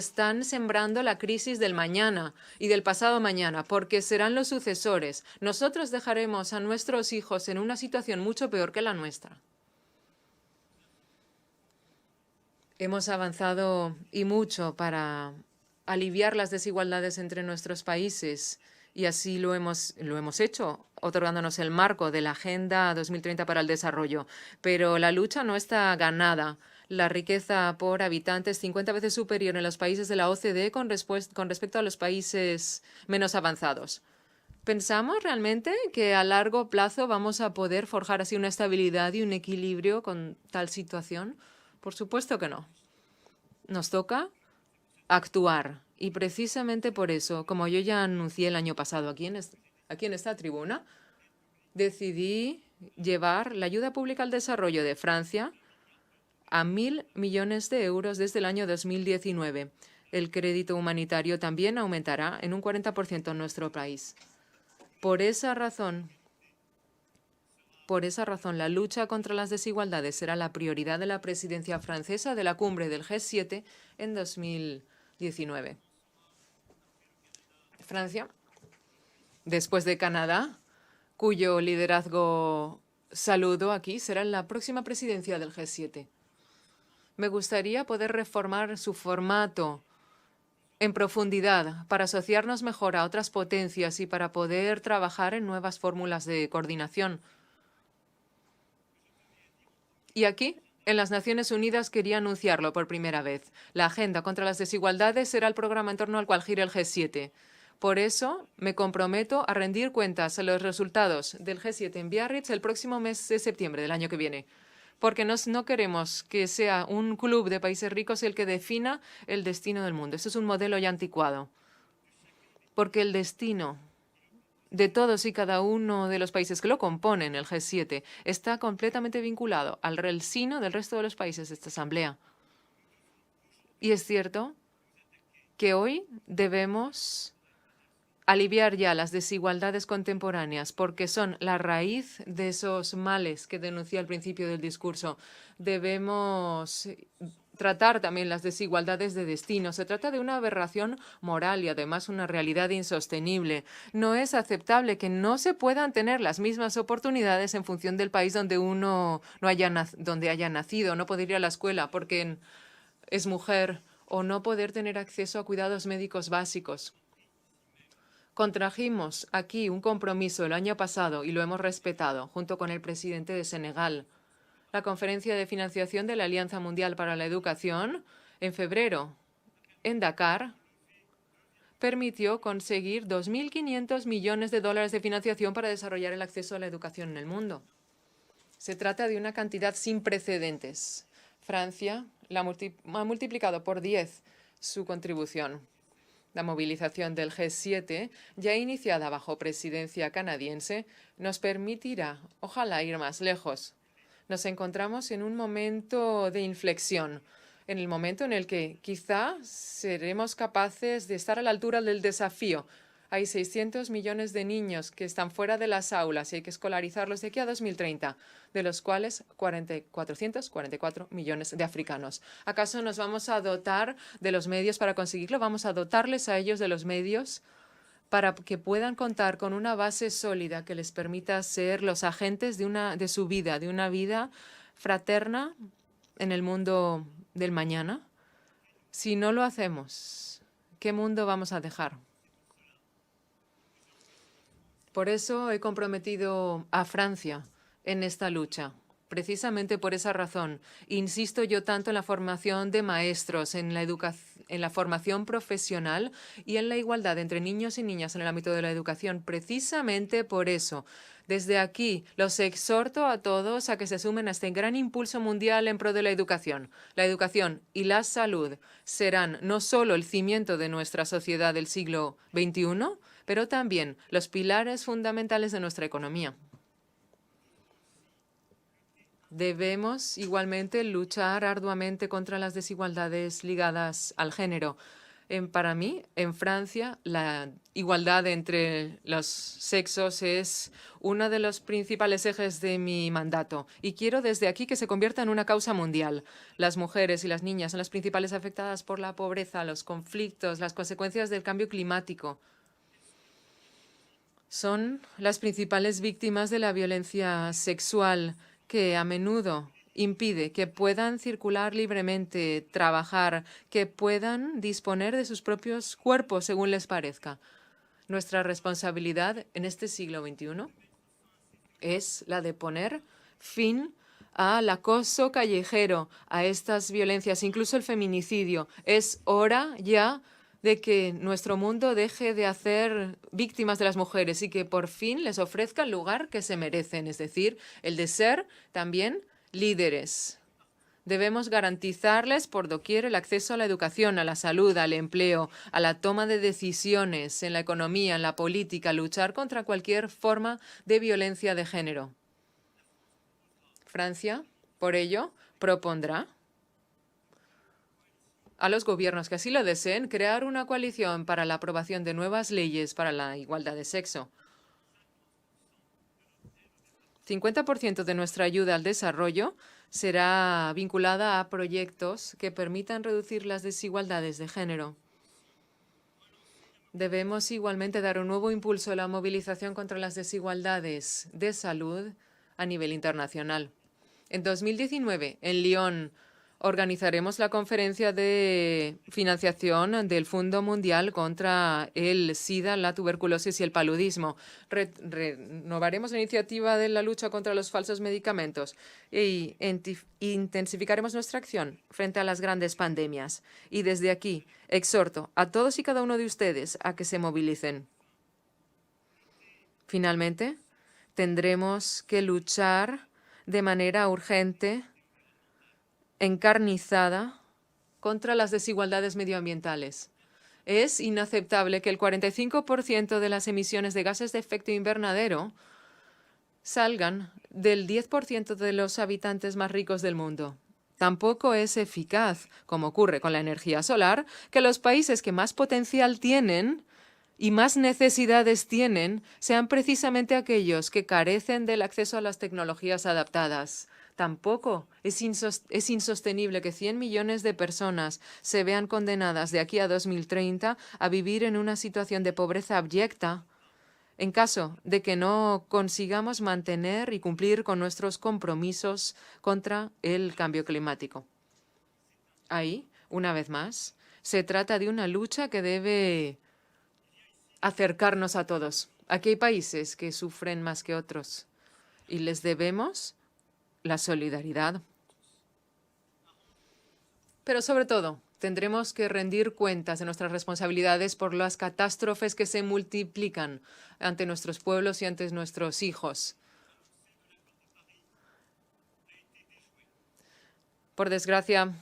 están sembrando la crisis del mañana y del pasado mañana, porque serán los sucesores. Nosotros dejaremos a nuestros hijos en una situación mucho peor que la nuestra. Hemos avanzado y mucho para aliviar las desigualdades entre nuestros países y así lo hemos hecho, otorgándonos el marco de la Agenda 2030 para el Desarrollo. Pero la lucha no está ganada. La riqueza por habitante es 50 veces superior en los países de la OCDE con respecto a los países menos avanzados. ¿Pensamos realmente que a largo plazo vamos a poder forjar así una estabilidad y un equilibrio con tal situación? Por supuesto que no. Nos toca actuar. Y precisamente por eso, como yo ya anuncié el año pasado aquí en esta tribuna, decidí llevar la ayuda pública al desarrollo de Francia a 1.000 millones de euros desde el año 2019. El crédito humanitario también aumentará en un 40% en nuestro país. Por esa razón, la lucha contra las desigualdades será la prioridad de la presidencia francesa de la cumbre del G7 en 2019. Francia, después de Canadá, cuyo liderazgo saludo aquí, será la próxima presidencia del G7. Me gustaría poder reformar su formato en profundidad para asociarnos mejor a otras potencias y para poder trabajar en nuevas fórmulas de coordinación. Y aquí, en las Naciones Unidas, quería anunciarlo por primera vez. La Agenda contra las Desigualdades será el programa en torno al cual gira el G7. Por eso, me comprometo a rendir cuentas a los resultados del G7 en Biarritz el próximo mes de septiembre del año que viene. Porque no queremos que sea un club de países ricos el que defina el destino del mundo. Eso es un modelo ya anticuado. Porque el destino de todos y cada uno de los países que lo componen, el G7, está completamente vinculado al sino del resto de los países de esta asamblea. Y es cierto que hoy debemos aliviar ya las desigualdades contemporáneas, porque son la raíz de esos males que denuncié al principio del discurso. Debemos tratar también las desigualdades de destino. Se trata de una aberración moral y además una realidad insostenible. No es aceptable que no se puedan tener las mismas oportunidades en función del país donde uno donde haya nacido, no poder ir a la escuela porque es mujer o no poder tener acceso a cuidados médicos básicos. Contrajimos aquí un compromiso el año pasado y lo hemos respetado junto con el presidente de Senegal. La Conferencia de Financiación de la Alianza Mundial para la Educación, en febrero, en Dakar, permitió conseguir 2.500 millones de dólares de financiación para desarrollar el acceso a la educación en el mundo. Se trata de una cantidad sin precedentes. Francia ha multiplicado por 10 su contribución. La movilización del G7, ya iniciada bajo presidencia canadiense, nos permitirá, ojalá, ir más lejos. Nos encontramos en un momento de inflexión, en el momento en el que quizá seremos capaces de estar a la altura del desafío. Hay 600 millones de niños que están fuera de las aulas y hay que escolarizarlos de aquí a 2030, de los cuales 444 millones de africanos. ¿Acaso nos vamos a dotar de los medios para conseguirlo? ¿Vamos a dotarles a ellos de los medios para que puedan contar con una base sólida que les permita ser los agentes de su vida, de una vida fraterna en el mundo del mañana? Si no lo hacemos, ¿qué mundo vamos a dejar? Por eso he comprometido a Francia en esta lucha. Precisamente por esa razón, insisto yo tanto en la formación de maestros, en la formación profesional y en la igualdad entre niños y niñas en el ámbito de la educación. Precisamente por eso, desde aquí los exhorto a todos a que se sumen a este gran impulso mundial en pro de la educación. La educación y la salud serán no solo el cimiento de nuestra sociedad del siglo XXI, pero también los pilares fundamentales de nuestra economía. Debemos igualmente luchar arduamente contra las desigualdades ligadas al género. Para mí, en Francia, la igualdad entre los sexos es uno de los principales ejes de mi mandato y quiero desde aquí que se convierta en una causa mundial. Las mujeres y las niñas son las principales afectadas por la pobreza, los conflictos, las consecuencias del cambio climático. Son las principales víctimas de la violencia sexual que a menudo impide que puedan circular libremente, trabajar, que puedan disponer de sus propios cuerpos según les parezca. Nuestra responsabilidad en este siglo XXI es la de poner fin al acoso callejero, a estas violencias, incluso el feminicidio. Es hora ya de que nuestro mundo deje de hacer víctimas de las mujeres y que por fin les ofrezca el lugar que se merecen, es decir, el de ser también líderes. Debemos garantizarles por doquier el acceso a la educación, a la salud, al empleo, a la toma de decisiones en la economía, en la política, luchar contra cualquier forma de violencia de género. Francia, por ello, propondrá a los gobiernos que así lo deseen crear una coalición para la aprobación de nuevas leyes para la igualdad de sexo. 50% de nuestra ayuda al desarrollo será vinculada a proyectos que permitan reducir las desigualdades de género. Debemos igualmente dar un nuevo impulso a la movilización contra las desigualdades de salud a nivel internacional. En 2019, en Lyon, organizaremos la conferencia de financiación del Fondo Mundial contra el SIDA, la tuberculosis y el paludismo. Renovaremos la iniciativa de la lucha contra los falsos medicamentos e intensificaremos nuestra acción frente a las grandes pandemias. Y desde aquí exhorto a todos y cada uno de ustedes a que se movilicen. Finalmente, tendremos que luchar de manera urgente, encarnizada, contra las desigualdades medioambientales. Es inaceptable que el 45% de las emisiones de gases de efecto invernadero salgan del 10% de los habitantes más ricos del mundo. Tampoco es eficaz, como ocurre con la energía solar, que los países que más potencial tienen y más necesidades tienen sean precisamente aquellos que carecen del acceso a las tecnologías adaptadas. Tampoco es insostenible que 100 millones de personas se vean condenadas de aquí a 2030 a vivir en una situación de pobreza abyecta en caso de que no consigamos mantener y cumplir con nuestros compromisos contra el cambio climático. Ahí, una vez más, se trata de una lucha que debe acercarnos a todos. Aquí hay países que sufren más que otros y les debemos la solidaridad. Pero sobre todo, tendremos que rendir cuentas de nuestras responsabilidades por las catástrofes que se multiplican ante nuestros pueblos y ante nuestros hijos. Por desgracia,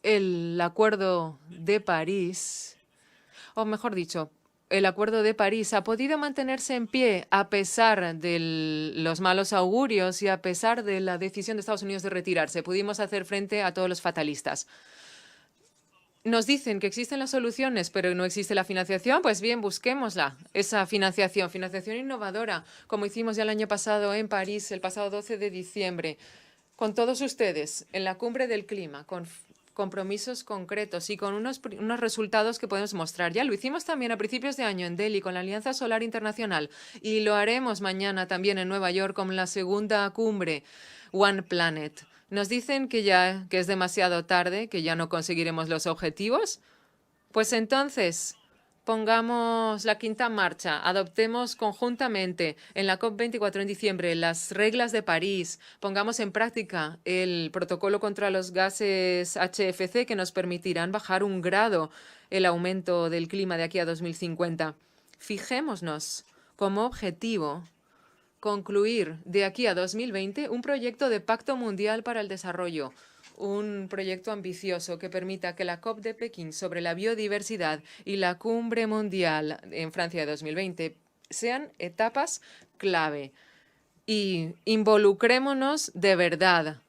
el Acuerdo de París, o mejor dicho, el Acuerdo de París ha podido mantenerse en pie a pesar de los malos augurios y a pesar de la decisión de Estados Unidos de retirarse. Pudimos hacer frente a todos los fatalistas. Nos dicen que existen las soluciones, pero no existe la financiación. Pues bien, busquémosla, esa financiación innovadora, como hicimos ya el año pasado en París, el pasado 12 de diciembre, con todos ustedes, en la Cumbre del Clima, con compromisos concretos y con unos resultados que podemos mostrar. Ya lo hicimos también a principios de año en Delhi con la Alianza Solar Internacional y lo haremos mañana también en Nueva York con la segunda cumbre One Planet. Nos dicen que es demasiado tarde, que ya no conseguiremos los objetivos. Pues entonces, pongamos la quinta marcha, adoptemos conjuntamente en la COP24 en diciembre las reglas de París, pongamos en práctica el protocolo contra los gases HFC que nos permitirán bajar 1 grado el aumento del clima de aquí a 2050. Fijémonos como objetivo concluir de aquí a 2020 un proyecto de Pacto Mundial para el Desarrollo, un proyecto ambicioso que permita que la COP de Pekín sobre la biodiversidad y la Cumbre Mundial en Francia de 2020 sean etapas clave. Y involucrémonos de verdad.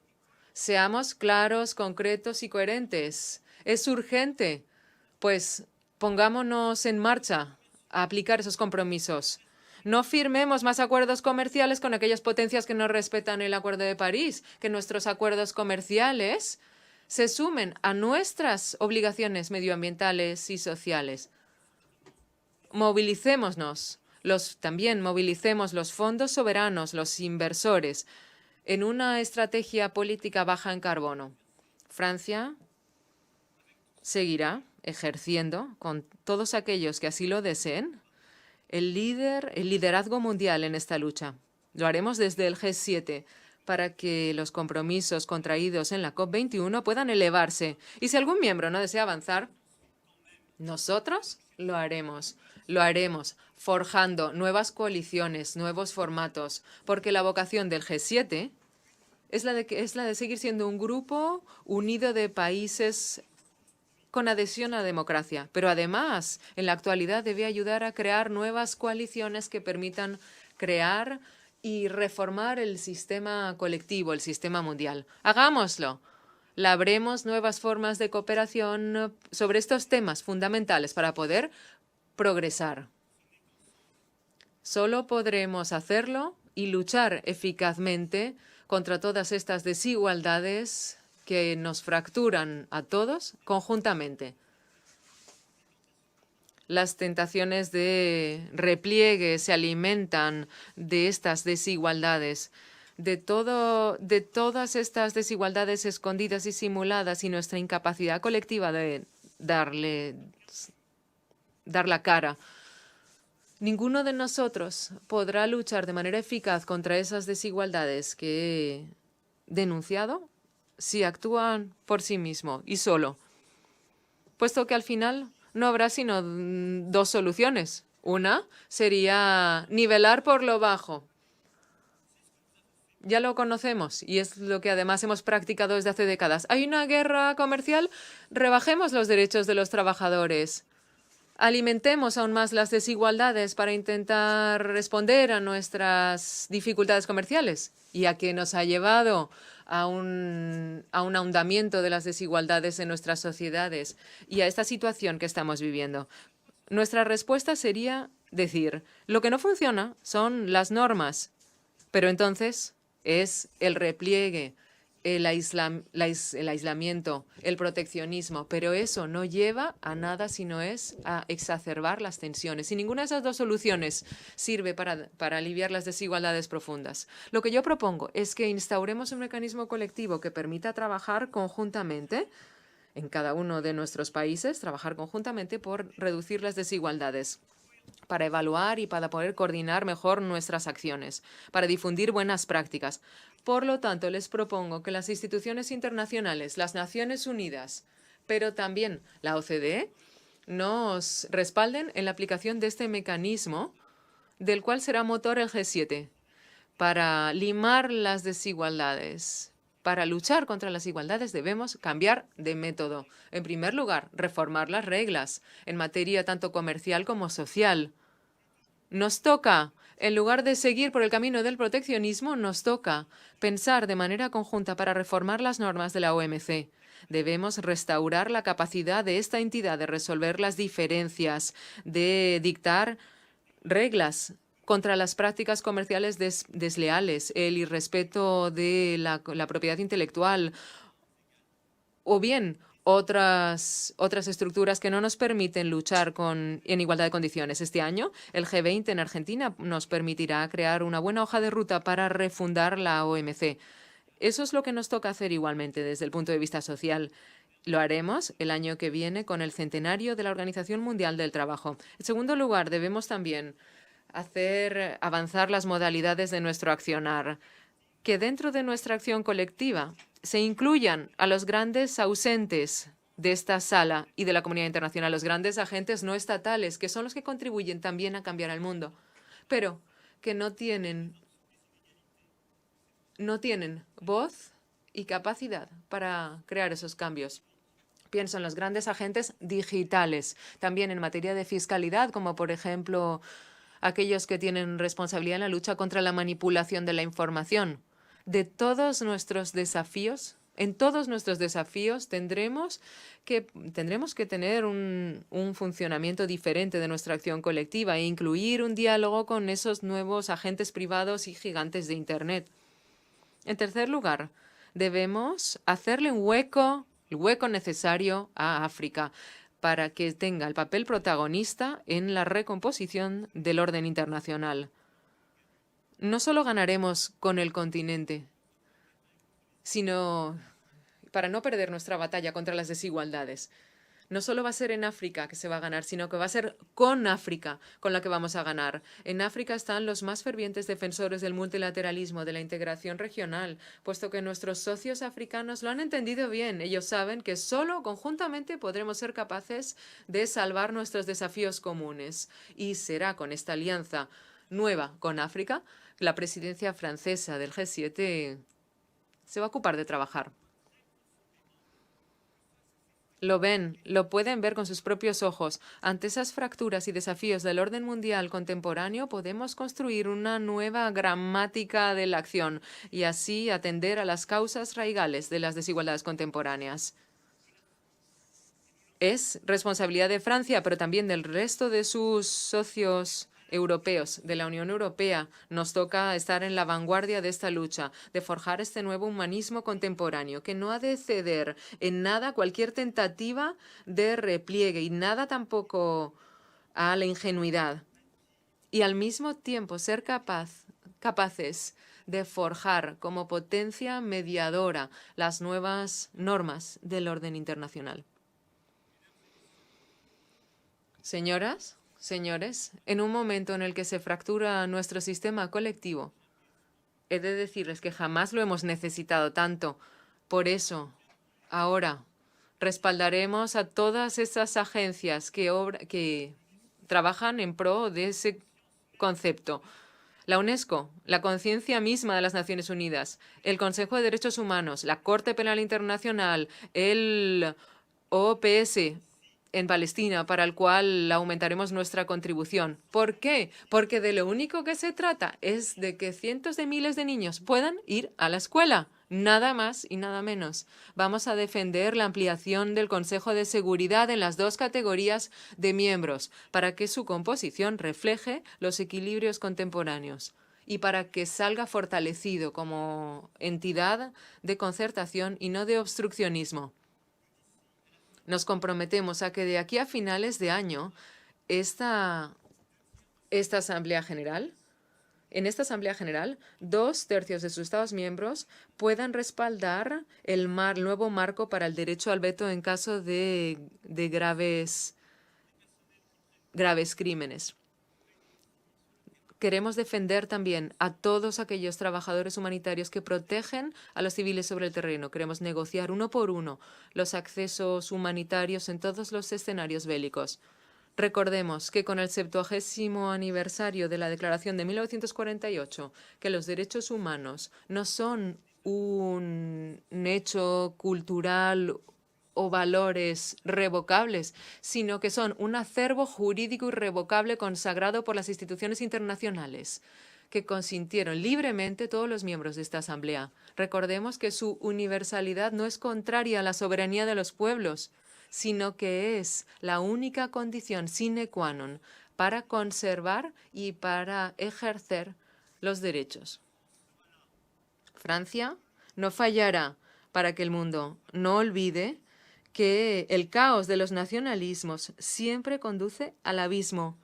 Seamos claros, concretos y coherentes. Es urgente Pues pongámonos en marcha a aplicar esos compromisos. No firmemos más acuerdos comerciales con aquellas potencias que no respetan el Acuerdo de París, que nuestros acuerdos comerciales se sumen a nuestras obligaciones medioambientales y sociales. Movilicémonos. También movilicemos los fondos soberanos, los inversores, en una estrategia política baja en carbono. Francia seguirá ejerciendo con todos aquellos que así lo deseen el liderazgo mundial en esta lucha. Lo haremos desde el G7 para que los compromisos contraídos en la COP21 puedan elevarse. Y si algún miembro no desea avanzar, nosotros lo haremos. Lo haremos forjando nuevas coaliciones, nuevos formatos, porque la vocación del G7 es la de seguir siendo un grupo unido de países con adhesión a la democracia. Pero además, en la actualidad debe ayudar a crear nuevas coaliciones que permitan crear y reformar el sistema colectivo, el sistema mundial. Hagámoslo. Labremos nuevas formas de cooperación sobre estos temas fundamentales para poder progresar. Solo podremos hacerlo y luchar eficazmente contra todas estas desigualdades que nos fracturan a todos conjuntamente. Las tentaciones de repliegue se alimentan de estas desigualdades, de todas estas desigualdades escondidas y simuladas, y nuestra incapacidad colectiva de dar la cara. Ninguno de nosotros podrá luchar de manera eficaz contra esas desigualdades que he denunciado si actúan por sí mismo y solo, puesto que al final no habrá sino dos soluciones. Una sería nivelar por lo bajo. Ya lo conocemos y es lo que además hemos practicado desde hace décadas. ¿Hay una guerra comercial? Rebajemos los derechos de los trabajadores. Alimentemos aún más las desigualdades para intentar responder a nuestras dificultades comerciales y a que nos ha llevado a un ahondamiento de las desigualdades en nuestras sociedades y a esta situación que estamos viviendo. Nuestra respuesta sería decir, lo que no funciona son las normas, pero entonces es el repliegue, el aislamiento, el proteccionismo, pero eso no lleva a nada sino es a exacerbar las tensiones. Y ninguna de esas dos soluciones sirve para aliviar las desigualdades profundas. Lo que yo propongo es que instauremos un mecanismo colectivo que permita trabajar conjuntamente en cada uno de nuestros países, trabajar conjuntamente por reducir las desigualdades, para evaluar y para poder coordinar mejor nuestras acciones, para difundir buenas prácticas. Por lo tanto, les propongo que las instituciones internacionales, las Naciones Unidas, pero también la OCDE, nos respalden en la aplicación de este mecanismo, del cual será motor el G7, para limar las desigualdades. Para luchar contra las desigualdades debemos cambiar de método. En primer lugar, reformar las reglas en materia tanto comercial como social. Nos toca, en lugar de seguir por el camino del proteccionismo, nos toca pensar de manera conjunta para reformar las normas de la OMC. Debemos restaurar la capacidad de esta entidad de resolver las diferencias, de dictar reglas contra las prácticas comerciales desleales, el irrespeto de la propiedad intelectual o bien otras estructuras que no nos permiten luchar en igualdad de condiciones. Este año, el G20 en Argentina nos permitirá crear una buena hoja de ruta para refundar la OMC. Eso es lo que nos toca hacer igualmente desde el punto de vista social. Lo haremos el año que viene con el centenario de la Organización Mundial del Trabajo. En segundo lugar, debemos también hacer avanzar las modalidades de nuestro accionar, que dentro de nuestra acción colectiva se incluyan a los grandes ausentes de esta sala y de la comunidad internacional, los grandes agentes no estatales, que son los que contribuyen también a cambiar el mundo, pero que no tienen voz y capacidad para crear esos cambios. Pienso en los grandes agentes digitales, también en materia de fiscalidad, como por ejemplo aquellos que tienen responsabilidad en la lucha contra la manipulación de la información. De todos nuestros desafíos En todos nuestros desafíos tendremos que tener un funcionamiento diferente de nuestra acción colectiva e incluir un diálogo con esos nuevos agentes privados y gigantes de Internet. En tercer lugar, debemos hacerle el hueco necesario a África para que tenga el papel protagonista en la recomposición del orden internacional. No solo ganaremos con el continente, sino para no perder nuestra batalla contra las desigualdades. No solo va a ser en África que se va a ganar, sino que va a ser con África con la que vamos a ganar. En África están los más fervientes defensores del multilateralismo, de la integración regional, puesto que nuestros socios africanos lo han entendido bien. Ellos saben que solo conjuntamente podremos ser capaces de salvar nuestros desafíos comunes. Y será con esta alianza nueva con África que la presidencia francesa del G7 se va a ocupar de trabajar. Lo ven, lo pueden ver con sus propios ojos. Ante esas fracturas y desafíos del orden mundial contemporáneo, podemos construir una nueva gramática de la acción y así atender a las causas raigales de las desigualdades contemporáneas. Es responsabilidad de Francia, pero también del resto de sus socios europeos, de la Unión Europea. Nos toca estar en la vanguardia de esta lucha, de forjar este nuevo humanismo contemporáneo, que no ha de ceder en nada cualquier tentativa de repliegue y nada tampoco a la ingenuidad. Y al mismo tiempo ser capaces de forjar como potencia mediadora las nuevas normas del orden internacional. Señoras, señores, en un momento en el que se fractura nuestro sistema colectivo, he de decirles que jamás lo hemos necesitado tanto. Por eso, ahora, respaldaremos a todas esas agencias que trabajan en pro de ese concepto. La UNESCO, la conciencia misma de las Naciones Unidas, el Consejo de Derechos Humanos, la Corte Penal Internacional, el OPS en Palestina, para el cual aumentaremos nuestra contribución. ¿Por qué? Porque de lo único que se trata es de que cientos de miles de niños puedan ir a la escuela. Nada más y nada menos. Vamos a defender la ampliación del Consejo de Seguridad en las dos categorías de miembros, para que su composición refleje los equilibrios contemporáneos y para que salga fortalecido como entidad de concertación y no de obstruccionismo. Nos comprometemos a que de aquí a finales de año esta Asamblea General, en esta Asamblea General, 2/3 de sus Estados miembros puedan respaldar el nuevo marco para el derecho al veto en caso de graves crímenes. Queremos defender también a todos aquellos trabajadores humanitarios que protegen a los civiles sobre el terreno. Queremos negociar uno por uno los accesos humanitarios en todos los escenarios bélicos. Recordemos que con el 70º aniversario de la Declaración de 1948, que los derechos humanos no son un hecho cultural o valores revocables, sino que son un acervo jurídico irrevocable consagrado por las instituciones internacionales que consintieron libremente todos los miembros de esta Asamblea. Recordemos que su universalidad no es contraria a la soberanía de los pueblos, sino que es la única condición sine qua non para conservar y para ejercer los derechos. Francia no fallará para que el mundo no olvide que el caos de los nacionalismos siempre conduce al abismo.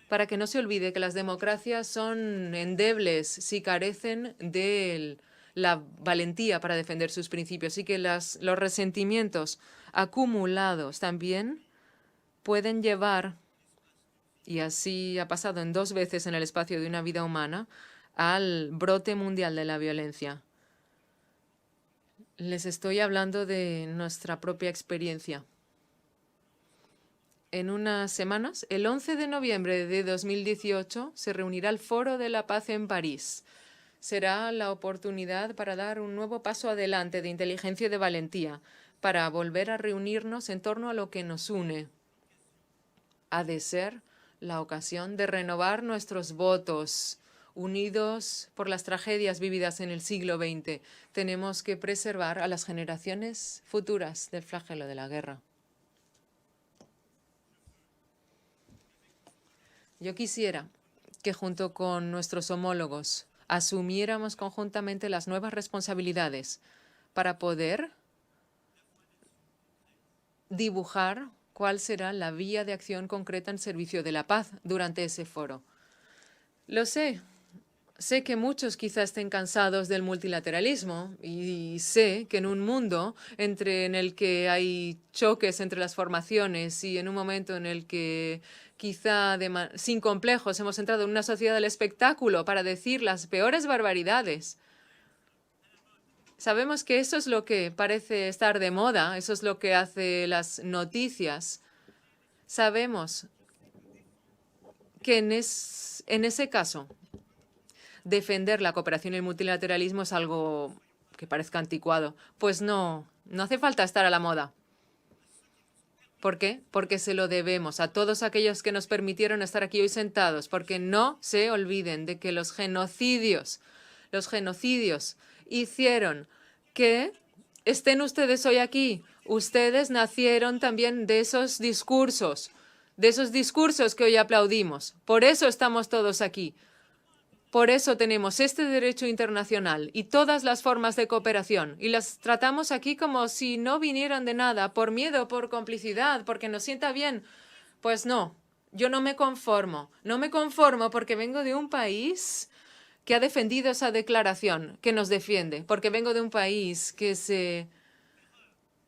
Para que no se olvide que las democracias son endebles si carecen de la valentía para defender sus principios y que los resentimientos acumulados también pueden llevar, y así ha pasado en 2 veces en el espacio de una vida humana, al brote mundial de la violencia. Les estoy hablando de nuestra propia experiencia. En unas semanas, el 11 de noviembre de 2018, se reunirá el Foro de la Paz en París. Será la oportunidad para dar un nuevo paso adelante de inteligencia y de valentía, para volver a reunirnos en torno a lo que nos une. Ha de ser la ocasión de renovar nuestros votos unidos por las tragedias vividas en el siglo XX. Tenemos que preservar a las generaciones futuras del flagelo de la guerra. Yo quisiera que junto con nuestros homólogos asumiéramos conjuntamente las nuevas responsabilidades para poder dibujar cuál será la vía de acción concreta en servicio de la paz durante ese foro. Lo sé. Sé que muchos quizás estén cansados del multilateralismo y sé que en un mundo en el que hay choques entre las formaciones y en un momento en el que quizá sin complejos hemos entrado en una sociedad del espectáculo para decir las peores barbaridades. Sabemos que eso es lo que parece estar de moda, eso es lo que hace las noticias. Sabemos que en ese caso defender la cooperación y el multilateralismo es algo que parezca anticuado. Pues no hace falta estar a la moda. ¿Por qué? Porque se lo debemos a todos aquellos que nos permitieron estar aquí hoy sentados, porque no se olviden de que los genocidios hicieron que estén ustedes hoy aquí. Ustedes nacieron también de esos discursos que hoy aplaudimos. Por eso estamos todos aquí. Por eso tenemos este derecho internacional y todas las formas de cooperación y las tratamos aquí como si no vinieran de nada, por miedo, por complicidad, porque nos sienta bien. Pues no, yo no me conformo. No me conformo porque vengo de un país que ha defendido esa declaración, que nos defiende, porque vengo de un país que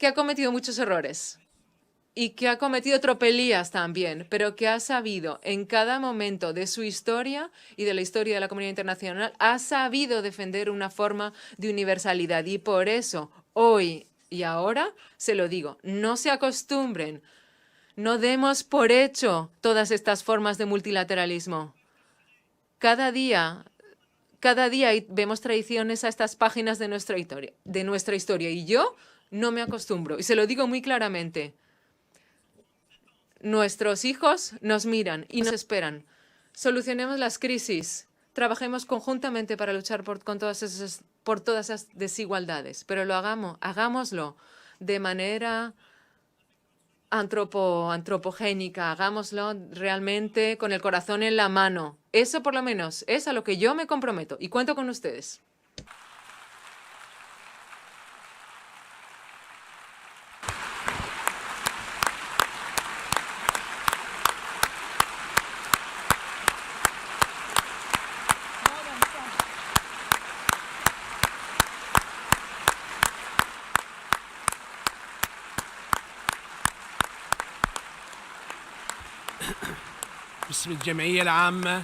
ha cometido muchos errores y que ha cometido tropelías también, pero que ha sabido en cada momento de su historia y de la historia de la comunidad internacional, ha sabido defender una forma de universalidad. Y por eso, hoy y ahora, se lo digo, no se acostumbren, no demos por hecho todas estas formas de multilateralismo. Cada día vemos traiciones a estas páginas de nuestra historia y yo no me acostumbro. Y se lo digo muy claramente. Nuestros hijos nos miran y nos esperan. Solucionemos las crisis. Trabajemos conjuntamente para luchar por todas esas desigualdades. Pero hagámoslo de manera antropogénica. Hagámoslo realmente con el corazón en la mano. Eso por lo menos es a lo que yo me comprometo y cuento con ustedes. باسم الجمعية العامة.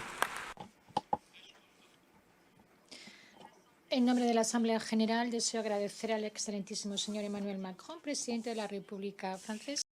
En nombre de la Asamblea General, deseo agradecer al excelentísimo señor Emmanuel Macron, presidente de la República Francesa.